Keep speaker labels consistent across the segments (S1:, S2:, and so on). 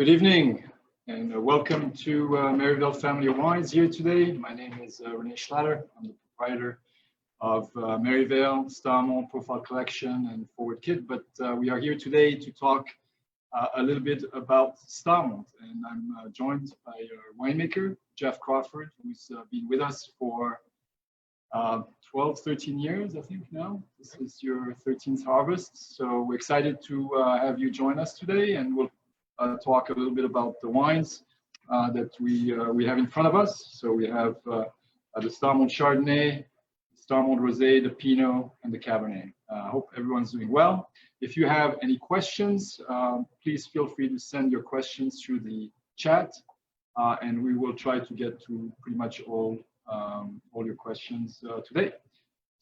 S1: Good evening and welcome to Maryvale Family of Wines here today. My name is Renee Schlatter. I'm the proprietor of Maryvale, Starmont Profile Collection and Forward Kit, but we are here today to talk a little bit about Starmont, and I'm joined by our winemaker, Jeff Crawford, who's been with us for 12, 13 years, I think now. This is your 13th harvest, so we're excited to have you join us today, and we'll talk a little bit about the wines that we have in front of us. So we have the Starmont Chardonnay, Starmont Rosé, the Pinot, and the Cabernet. I hope everyone's doing well. If you have any questions, please feel free to send your questions through the chat, and we will try to get to pretty much all your questions today.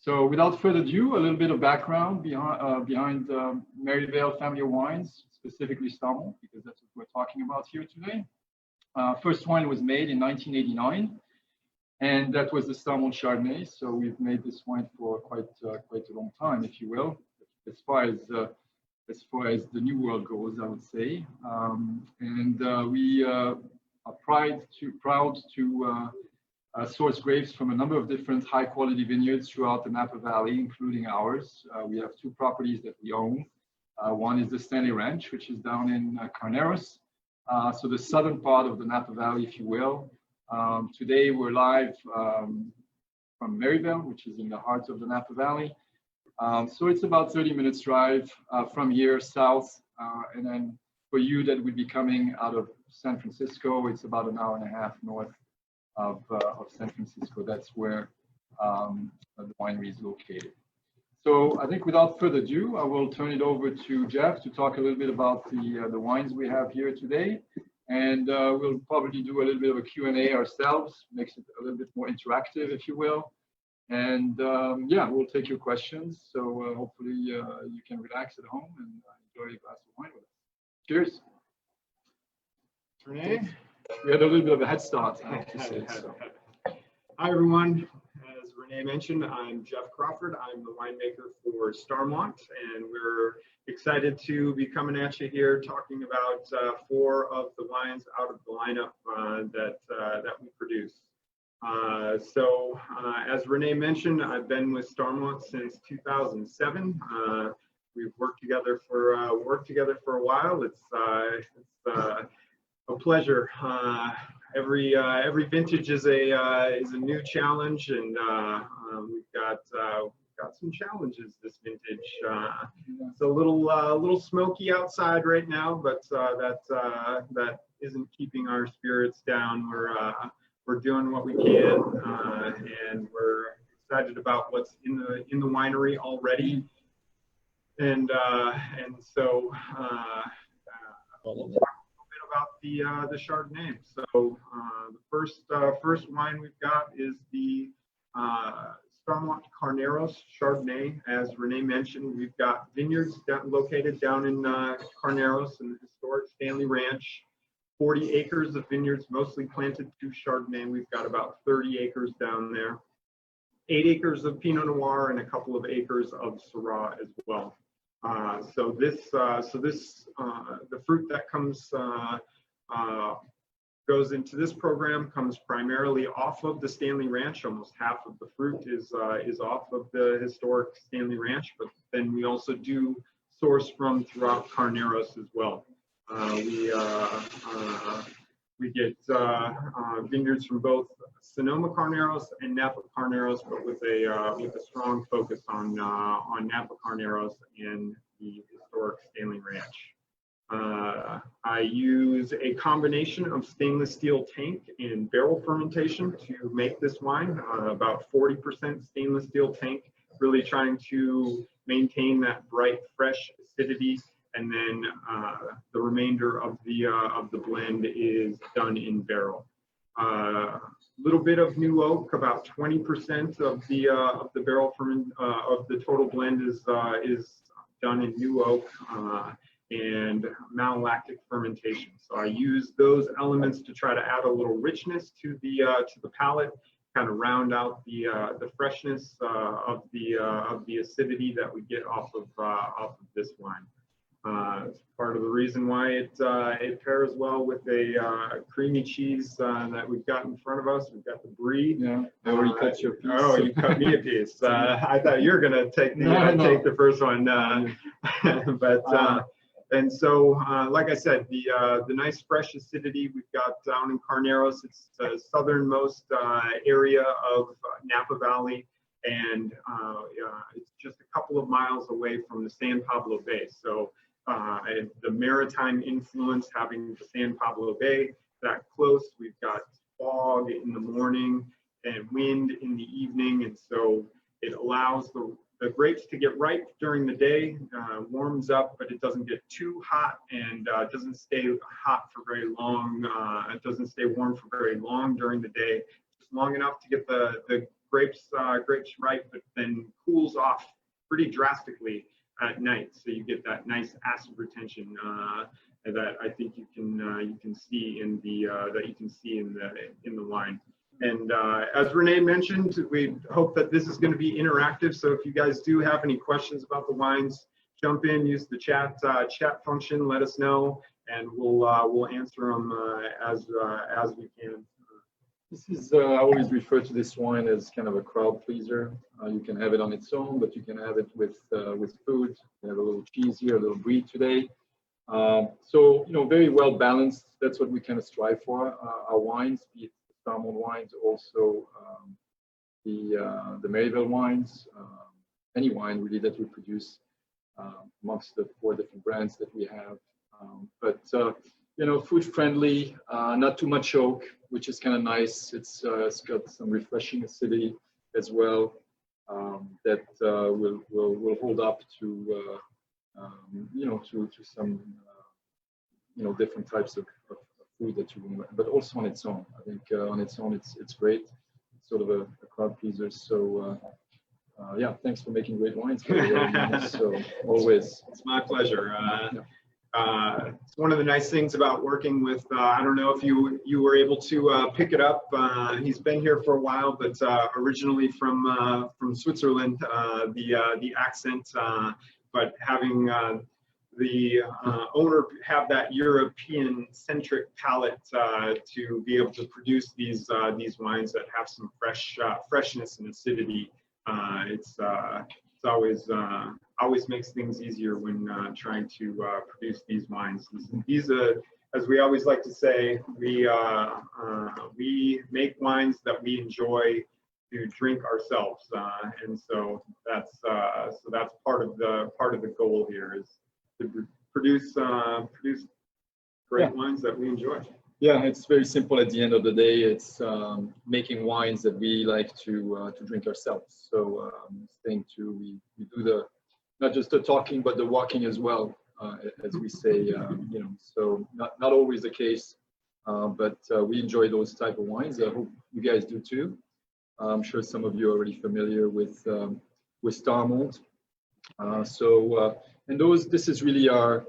S1: So without further ado, a little bit of background behind Maryvale Family of Wines, specifically Starmont, because that's what we're talking about here today. First wine was made in 1989, and that was the Starmont Chardonnay. So we've made this wine for quite a long time, if you will, as far as the New World goes, I would say. We are proud to source grapes from a number of different high-quality vineyards throughout the Napa Valley, including ours. We have two properties that we own. One is the Stanley Ranch, which is down in Carneros, so the southern part of the Napa Valley, if you will. Today we're live from Maryvale, which is in the heart of the Napa Valley. So it's about 30 minutes drive from here south, and then for you that would be coming out of San Francisco, it's about an hour and a half north of San Francisco. That's where the winery is located. So I think without further ado, I will turn it over to Jeff to talk a little bit about the wines we have here today. And we'll probably do a little bit of a Q&A ourselves, makes it a little bit more interactive, if you will. And yeah, we'll take your questions. So hopefully you can relax at home and enjoy a glass of wine with us. Cheers.
S2: Renee?
S1: We had a little bit of a head start, I have to say. So.
S2: Hi, everyone. As Renee mentioned, I'm Jeff Crawford. I'm the winemaker for Starmont, and we're excited to be coming at you here talking about 4 of the wines out of the lineup that we produce. As Renee mentioned, I've been with Starmont since 2007. We've worked together for a while. It's a pleasure. Every vintage is a new challenge, and we've got some challenges this vintage. It's a little smoky outside right now, but that isn't keeping our spirits down. We're doing what we can, and we're excited about what's in the winery already. And so we'll talk about the Chardonnay. So the first wine we've got is the Starmont Carneros Chardonnay. As Renee mentioned, we've got vineyards located down in Carneros in the historic Stanley Ranch. 40 acres of vineyards, mostly planted to Chardonnay. We've got about 30 acres down there. 8 acres of Pinot Noir and a couple of acres of Syrah as well. The fruit that comes goes into this program comes primarily off of the Stanley Ranch. Almost half of the fruit is off of the historic Stanley Ranch, but then we also do source from throughout Carneros as well. We get vineyards from both Sonoma Carneros and Napa Carneros, but with a strong focus on Napa Carneros and the historic Stanley Ranch. I use a combination of stainless steel tank and barrel fermentation to make this wine. About 40% stainless steel tank, really trying to maintain that bright, fresh acidity. And then the remainder of the blend is done in barrel. Little bit of new oak, about 20% of the barrel of the total blend is done in new oak and malolactic fermentation. So I use those elements to try to add a little richness to the palate, kind of round out the freshness of the acidity that we get off of this wine. It's part of the reason why it pairs well with a creamy cheese that we've got in front of us. We've got the brie.
S1: Yeah, I already cut your piece.
S2: Oh, you cut me a piece. I thought you were gonna take the first one, but and so like I said, the nice fresh acidity we've got down in Carneros. It's the southernmost area of Napa Valley, and it's just a couple of miles away from the San Pablo Bay. So the maritime influence, having the San Pablo Bay that close, we've got fog in the morning and wind in the evening, and so it allows the grapes to get ripe during the day, warms up, but it doesn't get too hot, and doesn't stay hot for very long. It doesn't stay warm for very long during the day, just long enough to get the grapes ripe, but then cools off pretty drastically at night. So you get that nice acid retention that I think you can see in the wine. And as Renee mentioned, we hope that this is going to be interactive. So if you guys do have any questions about the wines, jump in, use the chat function, let us know, and we'll answer them as we can.
S1: This is, I always refer to this wine as kind of a crowd pleaser. You can have it on its own, but you can have it with food. We have a little cheese here, a little brie today. So, very well balanced. That's what we kind of strive for. Our wines, be it the Starmont wines, also the Maryville wines, any wine really that we produce amongst the 4 different brands that we have. But food friendly, not too much oak, which is kind of nice. It's got some refreshing acidity as well that will hold up to to some different types of food that you want, but also on its own. I think on its own it's great. It's sort of a crowd pleaser. So yeah, thanks for making great wines. So always,
S2: it's my pleasure. It's one of the nice things about working with, I don't know if you were able to pick it up. He's been here for a while, but originally from Switzerland, the accent, but having the owner have that European-centric palate to be able to produce these wines that have some freshness and acidity. It's always makes things easier when trying to produce these wines. These as we always like to say, we make wines that we enjoy to drink ourselves, and so that's part of the goal here, is to produce great wines that we enjoy.
S1: Yeah, it's very simple at the end of the day. It's making wines that we like to drink ourselves. So staying to, we do not just the talking, but the walking as well, as we say, so not always the case, but we enjoy those type of wines. I hope you guys do too. I'm sure some of you are already familiar with Starmont. And this is really our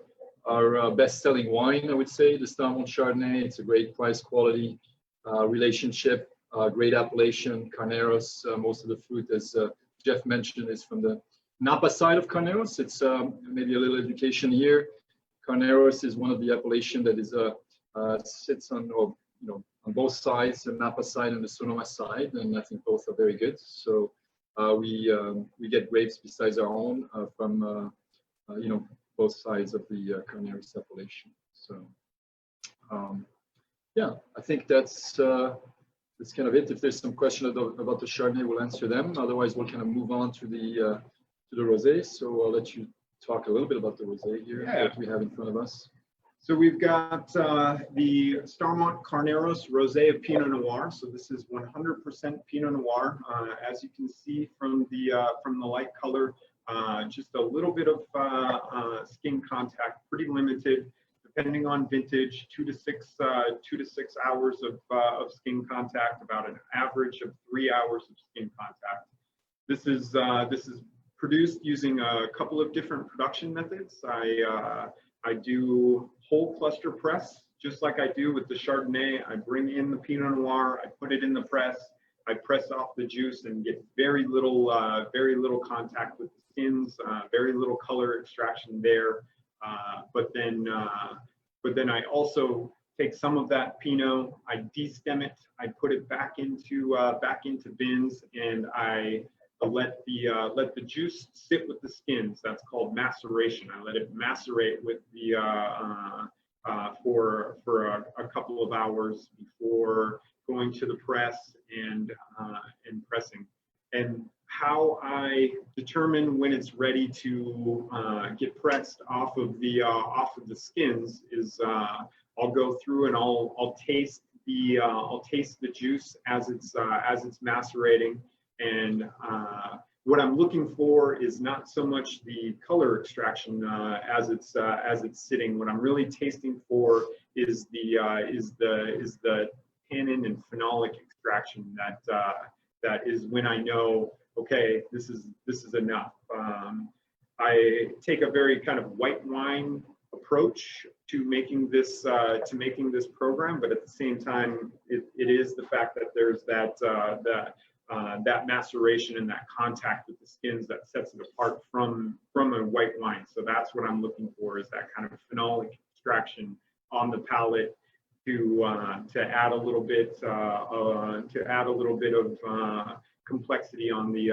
S1: best-selling wine, I would say, the Starmont Chardonnay. It's a great price-quality relationship, great appellation. Carneros, most of the fruit, as Jeff mentioned, is from the Napa side of Carneros. It's maybe a little education here. Carneros is one of the appellation that is sits on both sides, the Napa side and the Sonoma side, and I think both are very good. So we get grapes besides our own from both sides of the Carneros appellation. So yeah, I think that's kind of it. If there's some question about the Chardonnay, we'll answer them. Otherwise, we'll kind of move on to the rosé. So I'll let you talk a little bit about the rosé here that we have in front of us.
S2: So we've got the Starmont Carneros Rosé of Pinot Noir. So this is 100% Pinot Noir. As you can see from the light color, just a little bit of skin contact, pretty limited, depending on vintage, 2 to 6 hours of skin contact, about an average of 3 hours of skin contact. This is produced using a couple of different production methods. I do whole cluster press, just like I do with the Chardonnay. I bring in the Pinot Noir, I put it in the press, I press off the juice and get very little contact with the skins, very little color extraction there. But then I also take some of that Pinot, I destem it, I put it back into bins, and I let the juice sit with the skins. That's called maceration. I let it macerate with the for a couple of hours before going to the press and pressing. And how I determine when it's ready to get pressed off of the skins is I'll go through and I'll taste the juice as it's macerating, and what I'm looking for is not so much the color extraction as it's sitting. What I'm really tasting for is the tannin and phenolic extraction that is when I know, okay, this is enough. I take a very kind of white wine approach to making this program, but at the same time, it is the fact that there's that maceration and that contact with the skins that sets it apart from a white wine. So that's what I'm looking for, is that kind of phenolic extraction on the palate to add a little bit of complexity on the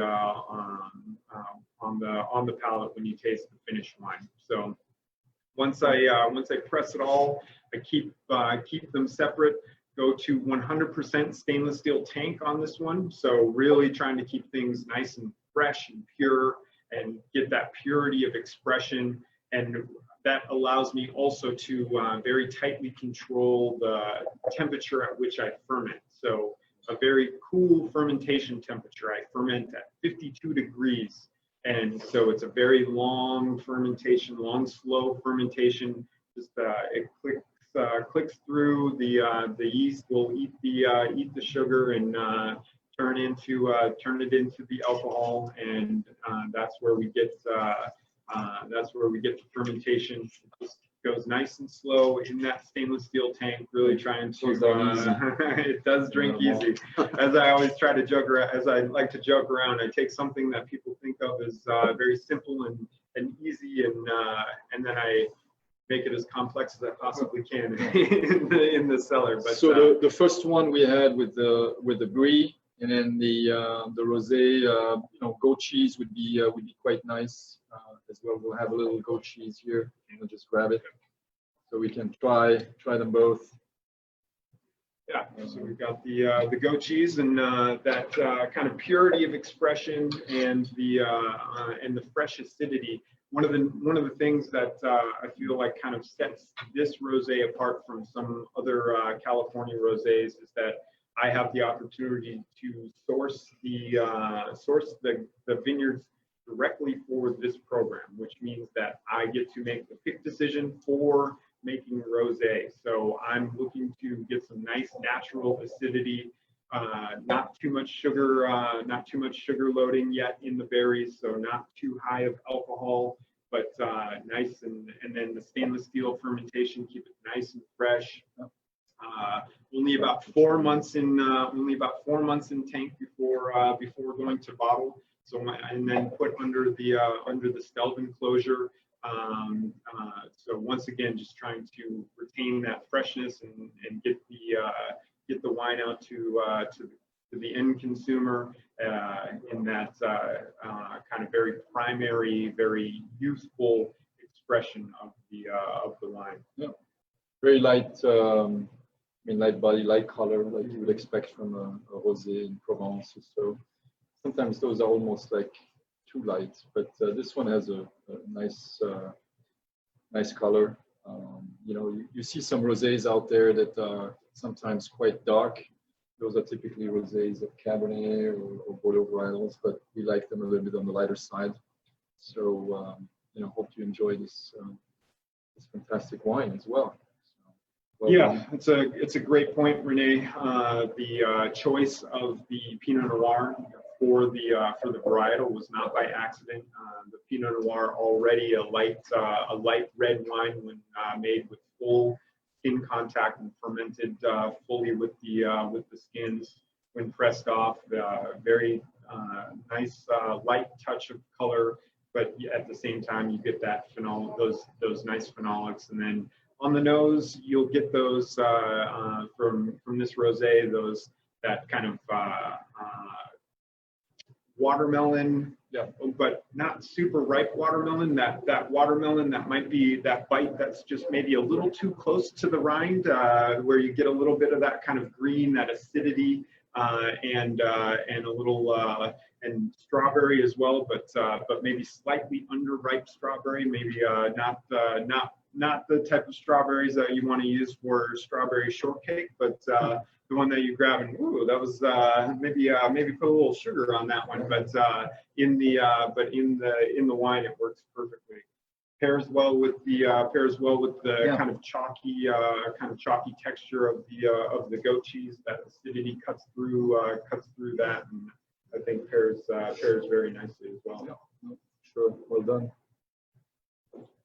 S2: palate when you taste the finished wine. So once I press it all, I keep them separate. Go to 100% stainless steel tank on this one. So really trying to keep things nice and fresh and pure and get that purity of expression. And that allows me also to very tightly control the temperature at which I ferment. So a very cool fermentation temperature. I ferment at 52 degrees. And so it's a very long fermentation, long, slow fermentation. Just it clicks through. The yeast will eat the sugar and turn it into the alcohol, and that's where we get the fermentation. It just goes nice and slow in that stainless steel tank. Really trying to it does drink easy. As I always try to joke around, as I like to joke around, I take something that people think of as very simple and easy, and then I make it as complex as I possibly can in the cellar. But
S1: so the first one we had with the brie, and then the rosé, goat cheese would be quite nice as well. We'll have a little goat cheese here, and we'll just grab it so we can try them both.
S2: Yeah, so we've got the goat cheese and that kind of purity of expression and the fresh acidity. One of the things that I feel like kind of sets this rosé apart from some other California rosés is that I have the opportunity to source the vineyards directly for this program, which means that I get to make the pick decision for making rosé. So I'm looking to get some nice natural acidity, not too much sugar loading yet in the berries, so not too high of alcohol, but nice, and then the stainless steel fermentation, keep it nice and fresh. Only about 4 months in tank before going to bottle. So and then put under the stealth enclosure. So once again, just trying to retain that freshness and get the wine out to the end consumer in that kind of very primary, very youthful expression of the wine.
S1: Yeah, very light. Light body, light color, like you would expect from a rosé in Provence. So sometimes those are almost like too light, but this one has a nice color. You see some rosés out there that are sometimes quite dark. Those are typically rosés of Cabernet or Bordeaux varietals, but we like them a little bit on the lighter side. So hope you enjoy this fantastic wine as well.
S2: Yeah, it's a great point, Renee. The choice of the Pinot Noir for the varietal was not by accident. The Pinot Noir, already a light red wine when made with full skin contact and fermented fully with the skins when pressed off. Very nice light touch of color, but at the same time you get that phenol, those nice phenolics. And then on the nose, you'll get those from this rosé, that kind of watermelon, but not super ripe watermelon. That watermelon that might be that bite that's just maybe a little too close to the rind, where you get a little bit of that kind of green, that acidity, and a little and strawberry as well, but maybe slightly underripe strawberry, maybe not the type of strawberries that you want to use for strawberry shortcake, but the one that you grab and ooh, that was maybe put a little sugar on that one, but in the wine it works perfectly. Pairs well with the kind of chalky texture of the goat cheese. That acidity cuts through that, and I think pairs very nicely as well.
S1: Yeah, sure, well done.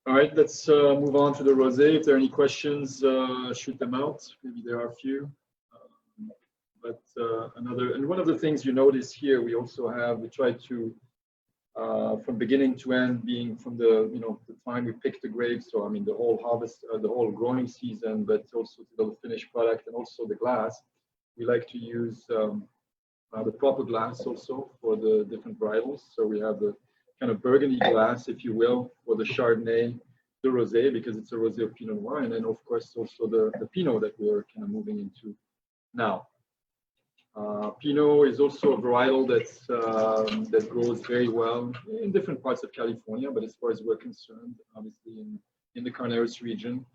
S1: All right, let's move on to the rosé. If there are any questions, shoot them out. Maybe there are a few. And one of the things you notice here, we try to, from beginning to end, being from the time we pick the grapes, so I mean the whole harvest, the whole growing season, but also the finished product and also the glass. We like to use the proper glass also for the different varietals. So we have the kind of burgundy glass, if you will, for the Chardonnay, the rosé, because it's a rosé of Pinot Noir, and then of course also the Pinot that we're kind of moving into now. Pinot is also a varietal that grows very well in different parts of California, but as far as we're concerned, obviously in the Carneros region,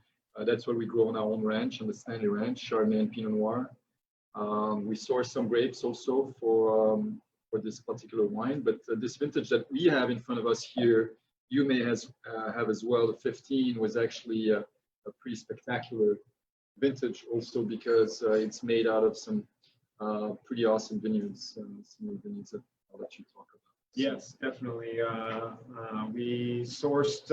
S1: that's what we grow on our own ranch, on the Stanley Ranch, Chardonnay and Pinot Noir. We source some grapes also for this particular wine, but this vintage that we have in front of us here, you may have as well. The 15 was actually a pretty spectacular vintage also because it's made out of some pretty awesome vineyards, some vineyards that I'll let you talk about.
S2: Yes, definitely. We sourced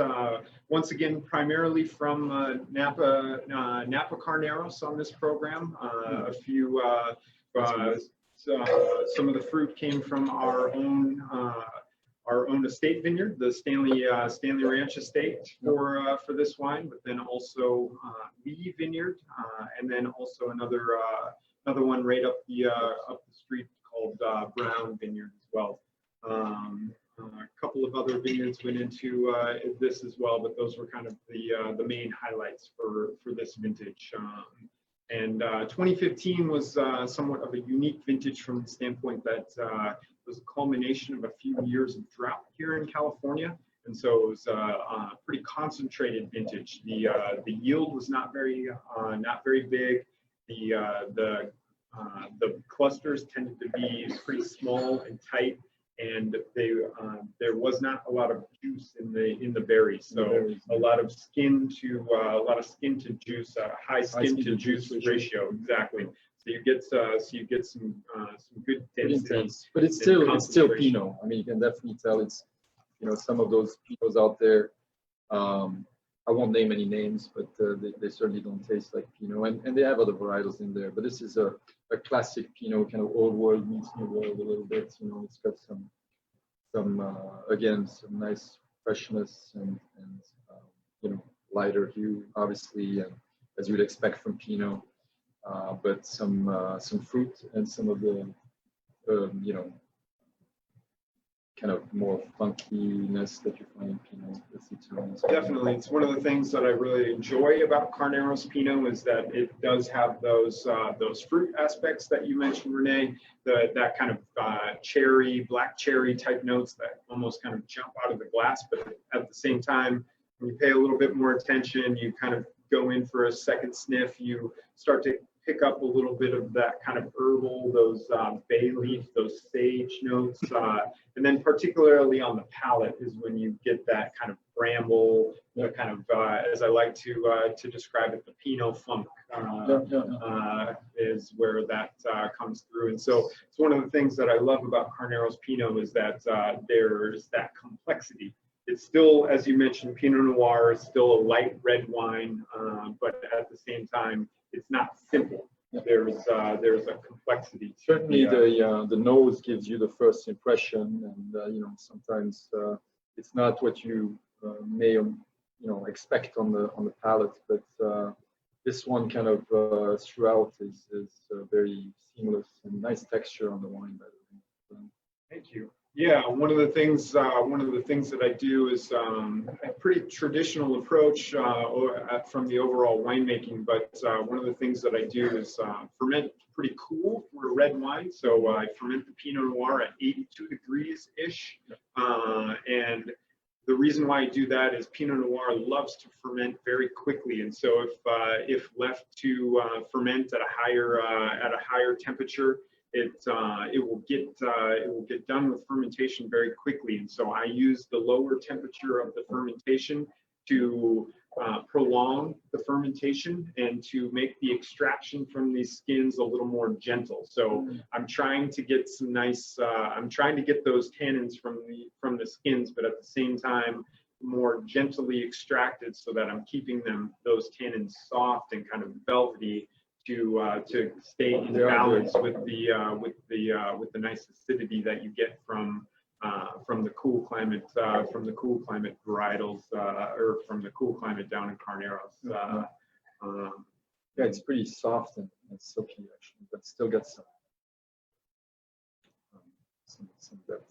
S2: once again primarily from Napa Carneros on this program. A few some of the fruit came from our own estate vineyard, the Stanley Ranch estate for this wine, but then also Lee Vineyard, and then also another one right up the street called Brown Vineyard as well. A couple of other vineyards went into this as well, but those were kind of the main highlights for this vintage. And 2015 was somewhat of a unique vintage from the standpoint that it was a culmination of a few years of drought here in California. And so it was a pretty concentrated vintage. The yield was not very big. The clusters tended to be pretty small and tight, and there was not a lot of juice in the berries. So a lot of skin to juice, high skin to juice ratio. Exactly. So you get some good density.
S1: But it's still Pinot. I mean, you can definitely tell it's some of those Pinots out there. I won't name any names, but they certainly don't taste like Pinot, and they have other varietals in there. But this is a classic Pinot, kind of old world meets new world a little bit. It's got some again some nice freshness and lighter hue, obviously, as you'd expect from Pinot. But some fruit and some of the kind of more funkiness that you find in Pinot.
S2: Definitely, it's one of the things that I really enjoy about Carneros Pinot is that it does have those fruit aspects that you mentioned, Renee. That kind of black cherry type notes that almost kind of jump out of the glass, but at the same time, when you pay a little bit more attention, you kind of go in for a second sniff, you start to pick up a little bit of that kind of herbal, those bay leaf, those sage notes, and then particularly on the palate is when you get that kind of bramble, kind of as I like to describe it, the Pinot funk is where that comes through. And so it's one of the things that I love about Carneros Pinot is that there's that complexity. It's still, as you mentioned, Pinot Noir is still a light red wine, but at the same time, it's not simple. There's a complexity.
S1: Certainly, the nose gives you the first impression, and sometimes it's not what you may expect on the palate, but this one kind of throughout is very seamless and nice texture on the wine, by the way. So,
S2: thank you. Yeah, one of the things that I do is a pretty traditional approach from the overall winemaking. But one of the things that I do is ferment pretty cool for a red wine. So I ferment the Pinot Noir at 82 degrees ish, and the reason why I do that is Pinot Noir loves to ferment very quickly, and so if left to ferment at a higher temperature, it will get done with fermentation very quickly. And so I use the lower temperature of the fermentation to prolong the fermentation and to make the extraction from these skins a little more gentle. So I'm trying to get some nice, I'm trying to get those tannins from the skins, but at the same time, more gently extracted so that I'm keeping those tannins soft and kind of velvety to stay in balance with the nice acidity that you get from the cool climate varietals or from the cool climate down in Carneros.
S1: Yeah, it's pretty soft and silky actually, but still got some depth,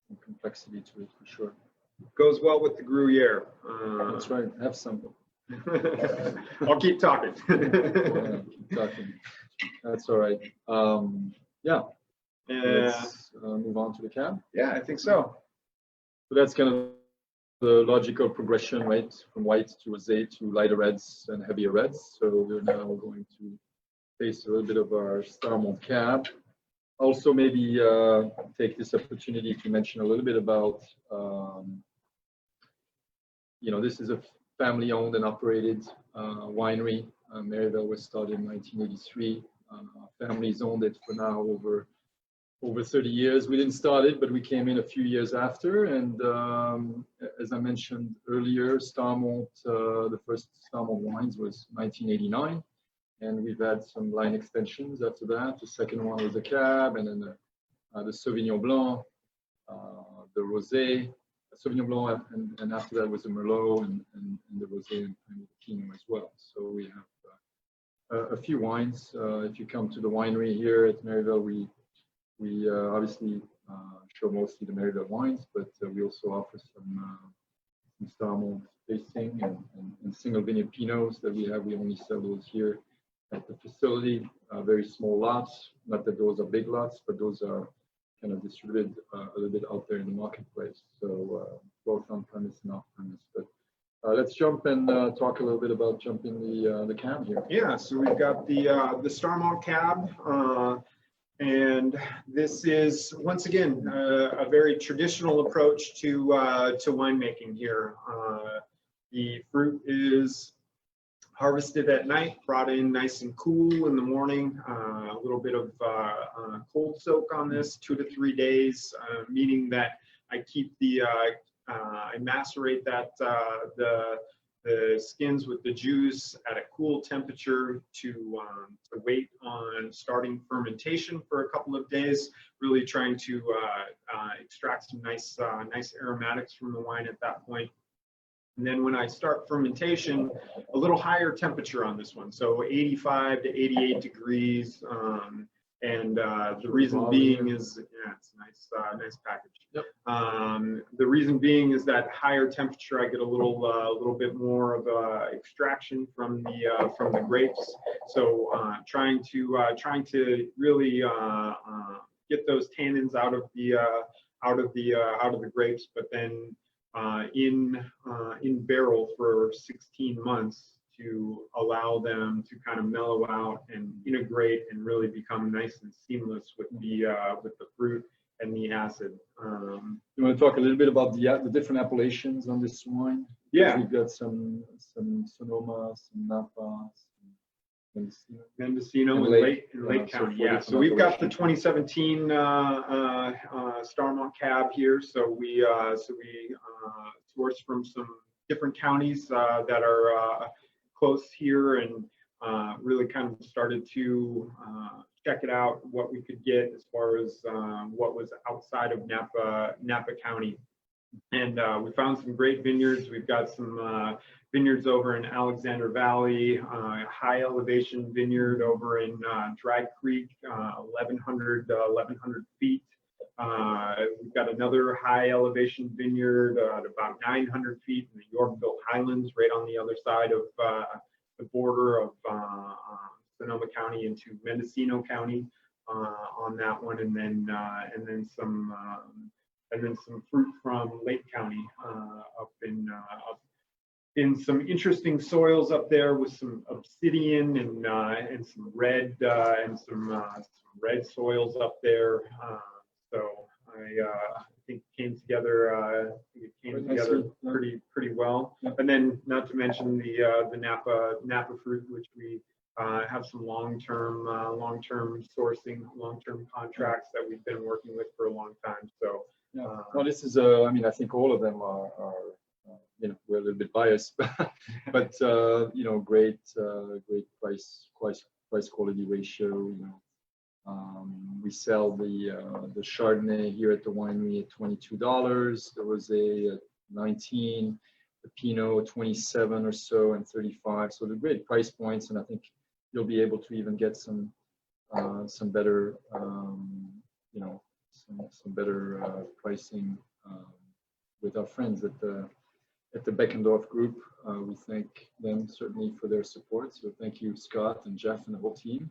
S1: some complexity to it for sure.
S2: Goes well with the Gruyere.
S1: That's right. Have some.
S2: I'll keep talking.
S1: Yeah, keep talking. That's all right. Yeah. Let's move on to the cab.
S2: Yeah, I think so.
S1: So that's kind of the logical progression, right? From white to rosé to lighter reds and heavier reds. So we're now going to taste a little bit of our Starmont cab. Also, maybe take this opportunity to mention a little bit about, this is a family-owned and operated winery. Maryvale was started in 1983. Families owned it for now over 30 years. We didn't start it, but we came in a few years after. And as I mentioned earlier, Starmont, the first Starmont wines was 1989. And we've had some line extensions after that. The second one was a cab, and then the Sauvignon Blanc, the Rosé, Sauvignon Blanc, and after that was the Merlot and the Rosé and the Pinot as well. So we have a few wines. If you come to the winery here at Maryvale, we obviously show mostly the Maryvale wines, but we also offer some Starmont tasting and single vineyard Pinots that we have. We only sell those here at the facility, very small lots. Not that those are big lots, but those are kind of distributed a little bit out there in the marketplace. So both on premise and off premise. But let's jump and talk a little bit about jumping the cab here.
S2: Yeah, so we've got the Starmont cab, and this is once again a very traditional approach to winemaking here. The fruit is harvested at night, brought in nice and cool in the morning. A little bit of cold soak on this, 2 to 3 days, meaning that I keep I macerate the skins with the juice at a cool temperature to wait on starting fermentation for a couple of days. Really trying to extract some nice aromatics from the wine at that point. And then when I start fermentation, a little higher temperature on this one, so 85 to 88 degrees. And the reason being is, yeah, it's a nice package.
S1: Yep.
S2: The reason being is that higher temperature, I get a little bit more of extraction from the grapes. So trying to really get those tannins out of the grapes, but then in barrel for 16 months to allow them to kind of mellow out and integrate and really become nice and seamless with the fruit and the acid.
S1: You want to talk a little bit about the different appellations on this wine?
S2: Yeah,
S1: we've got some Sonoma, some Napa, some
S2: Mendocino and Lake County. Yeah, so we've got the 2017 Starmont cab here. So we source from some different counties that are close here, and really kind of started to check it out, what we could get as far as what was outside of Napa County. And we found some great vineyards. We've got some vineyards over in Alexander Valley, high elevation vineyard over in Dry Creek, 1,100 feet. We've got another high elevation vineyard at about 900 feet in the Yorkville Highlands, right on the other side of the border of Sonoma County into Mendocino County on that one, and then some fruit from Lake County up in some interesting soils up there with some obsidian and some red soils up there. So I think it came together. Pretty well. And then, not to mention the Napa fruit, which we have some long-term sourcing, long-term contracts that we've been working with for a long time. So.
S1: Well, this is I mean, I think all of them are we're a little bit biased, but great price quality ratio. We sell the Chardonnay here at the winery at $22, the Rosé at $19, the Pinot 27 or so, and 35. So the great price points, and I think you'll be able to even get some better some better pricing with our friends at the Beckendorf Group. We thank them certainly for their support. So thank you, Scott and Jeff and the whole team.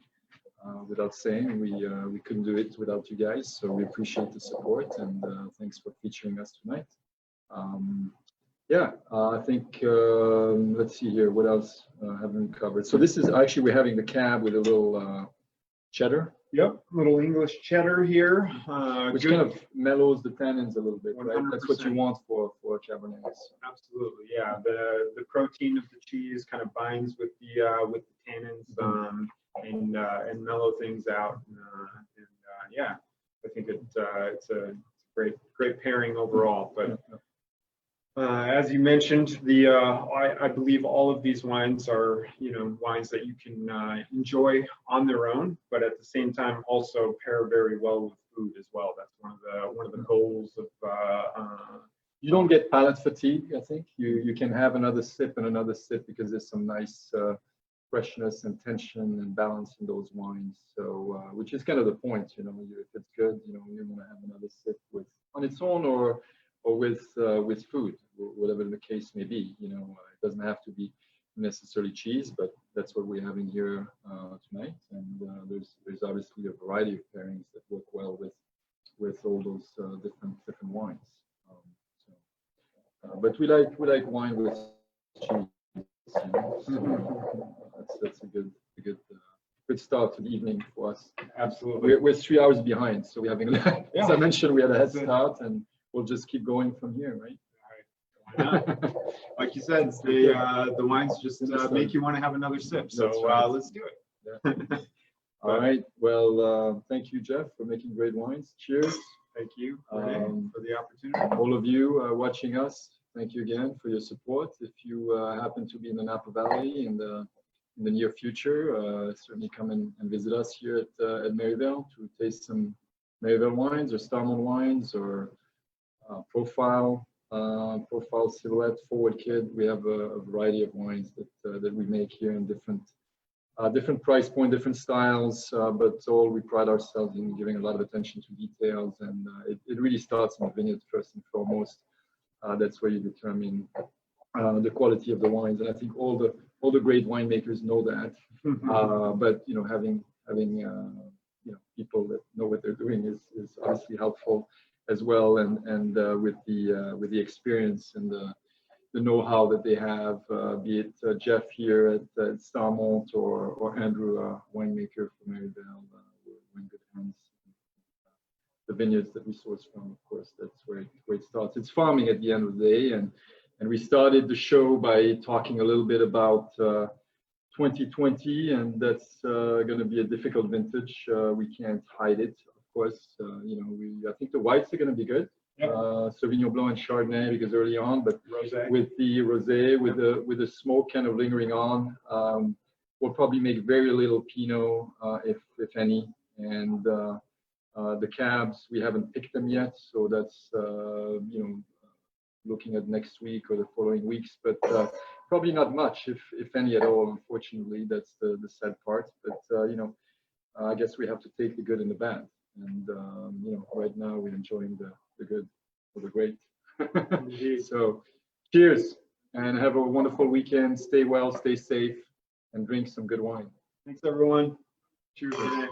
S1: Without saying, we couldn't do it without you guys. So we appreciate the support, and thanks for featuring us tonight. I think let's see here, what else haven't we covered? So this is actually, we're having the cab with a little cheddar.
S2: Yep, little English cheddar here,
S1: which kind of mellows the tannins a little bit, right?
S2: 100%.
S1: That's what you want for Cabernet.
S2: Absolutely, yeah. The protein of the cheese kind of binds with the tannins and mellow things out. Yeah, I think it's a great pairing overall. But as you mentioned, I believe all of these wines are wines that you can enjoy on their own, but at the same time also pair very well with food as well. That's one of the goals of.
S1: You don't get palate fatigue. I think you can have another sip and another sip because there's some nice freshness and tension and balance in those wines. So which is kind of the point. If it's good, you want to have another sip on its own or with food, whatever the case may be. It doesn't have to be necessarily cheese, but that's what we're having here tonight. And there's obviously a variety of pairings that work well with all those different wines. But we like wine with cheese. So that's a good start to the evening for us.
S2: Absolutely.
S1: We're 3 hours behind, so we're having, as I mentioned, we had a head start, and we'll just keep going from here, right?
S2: All right. Like you said, the wines just make you want to have another sip. So let's do it.
S1: Yeah. All right. Well, thank you, Jeff, for making great wines. Cheers.
S2: Thank you for the opportunity.
S1: All of you watching us, thank you again for your support. If you happen to be in the Napa Valley in the near future, certainly come and visit us here at Maryvale to taste some Maryvale wines or Starmont wines or Profile Silhouette, Forward Kid. We have a variety of wines that we make here in different price point, different styles, but all we pride ourselves in giving a lot of attention to details, and it really starts in the vineyard first and foremost. That's where you determine the quality of the wines, and I think all the great winemakers know that. But having people that know what they're doing is obviously helpful as well, and with the experience and the know-how that they have, be it Jeff here at Starmont or Andrew, winemaker from Maryvale, we're in good hands. The vineyards that we source from, of course, that's where it starts. It's farming at the end of the day, and we started the show by talking a little bit about 2020, and that's going to be a difficult vintage. We can't hide it, of course. I think the whites are going to be good. Yep. Sauvignon Blanc and Chardonnay because early on, but
S2: Rosé.
S1: With the rosé, with the smoke kind of lingering on, we'll probably make very little Pinot, if any, and the cabs we haven't picked them yet, so that's looking at next week or the following weeks, but probably not much, if any at all. Unfortunately, that's the sad part. But you know, I guess we have to take the good and the bad. And you know, right now we're enjoying the good or the great. So, cheers and have a wonderful weekend. Stay well, stay safe, and drink some good wine.
S2: Thanks, everyone. Cheers today.